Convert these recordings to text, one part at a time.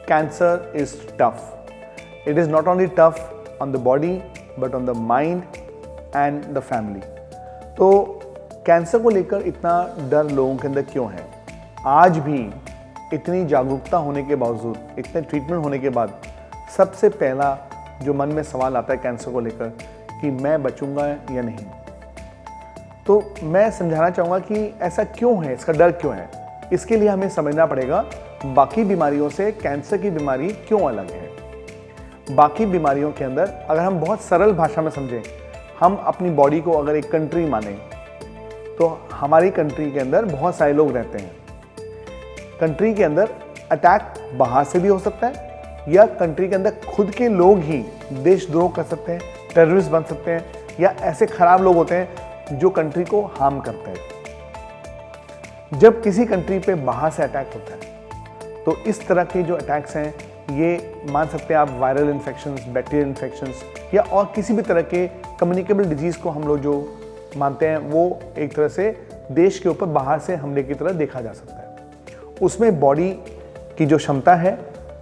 cancer is tough. It is not only tough on the body but on the mind and the family. तो cancer को लेकर इतना डर लोगों के अंदर क्यों है? आज भी इतनी जागरूकता होने के बावजूद, इतने ट्रीटमेंट होने के बाद सबसे पहला जो मन में सवाल आता है कैंसर को लेकर कि मैं बचूंगा या नहीं। तो मैं समझाना चाहूँगा कि ऐसा क्यों है, इसका डर क्यों है। इसके लिए हमें समझना पड़ेगा बाकी बीमारियों से कैंसर की बीमारी क्यों अलग है। बाकी बीमारियों के अंदर अगर हम बहुत सरल भाषा में समझें, हम अपनी बॉडी को अगर एक कंट्री माने तो हमारी कंट्री के अंदर बहुत सारे लोग रहते हैं। कंट्री के अंदर अटैक बाहर से भी हो सकता है या कंट्री के अंदर खुद के लोग ही देशद्रोह कर सकते हैं, टेररिस्ट बन सकते हैं या ऐसे खराब लोग होते हैं जो कंट्री को हार्म करते हैं। जब किसी कंट्री पे बाहर से अटैक होता है तो इस तरह के जो अटैक्स हैं ये मान सकते हैं आप वायरल इन्फेक्शंस, बैक्टीरियल इन्फेक्शंस या और किसी भी तरह के कम्युनिकेबल डिजीज़ को हम लोग जो मानते हैं वो एक तरह से देश के ऊपर बाहर से हमले की तरह देखा जा सकता है। उसमें बॉडी की जो क्षमता है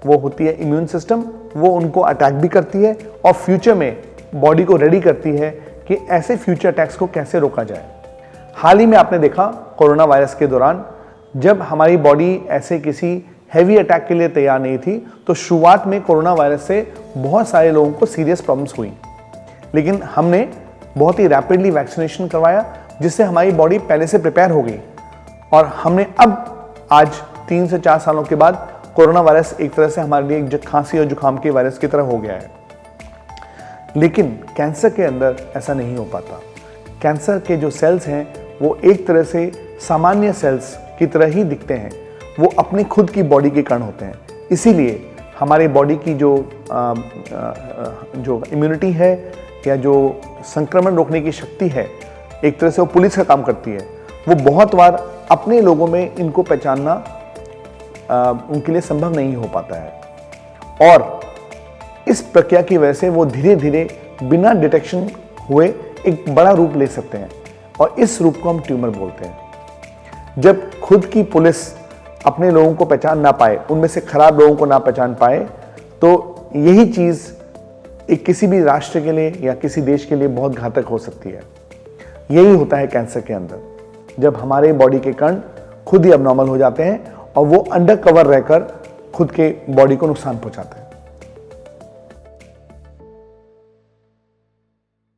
वो होती है इम्यून सिस्टम, वो उनको अटैक भी करती है और फ्यूचर में बॉडी को रेडी करती है कि ऐसे फ्यूचर अटैक्स को कैसे रोका जाए। हाल ही में आपने देखा कोरोना वायरस के दौरान जब हमारी बॉडी ऐसे किसी हैवी अटैक के लिए तैयार नहीं थी तो शुरुआत में कोरोना वायरस से बहुत सारे लोगों को सीरियस प्रॉब्लम्स हुई, लेकिन हमने बहुत ही रैपिडली वैक्सीनेशन करवाया जिससे हमारी बॉडी पहले से प्रिपेयर हो गई और हमने अब आज 3 से 4 सालों के बाद कोरोना वायरस एक तरह से हमारे लिए एक खांसी और जुकाम के वायरस की तरह हो गया है। लेकिन कैंसर के अंदर ऐसा नहीं हो पाता। कैंसर के जो सेल्स हैं वो एक तरह से सामान्य सेल्स की तरह ही दिखते हैं, वो अपनी खुद की बॉडी के कण होते हैं। इसीलिए हमारी बॉडी की जो इम्यूनिटी है या जो संक्रमण रोकने की शक्ति है, एक तरह से वो पुलिस का काम करती है। वो बहुत बार अपने लोगों में इनको पहचानना उनके लिए संभव नहीं हो पाता है और इस प्रक्रिया की वजह से वो धीरे धीरे बिना डिटेक्शन हुए एक बड़ा रूप ले सकते हैं और इस रूप को हम ट्यूमर बोलते हैं। जब खुद की पुलिस अपने लोगों को पहचान ना पाए, उनमें से खराब लोगों को ना पहचान पाए, तो यही चीज़ एक किसी भी राष्ट्र के लिए या किसी देश के लिए बहुत घातक हो सकती है। यही होता है कैंसर के अंदर, जब हमारे बॉडी के कण खुद ही अबनॉर्मल हो जाते हैं और वो अंडर कवर रहकर खुद के बॉडी को नुकसान पहुंचाते हैं।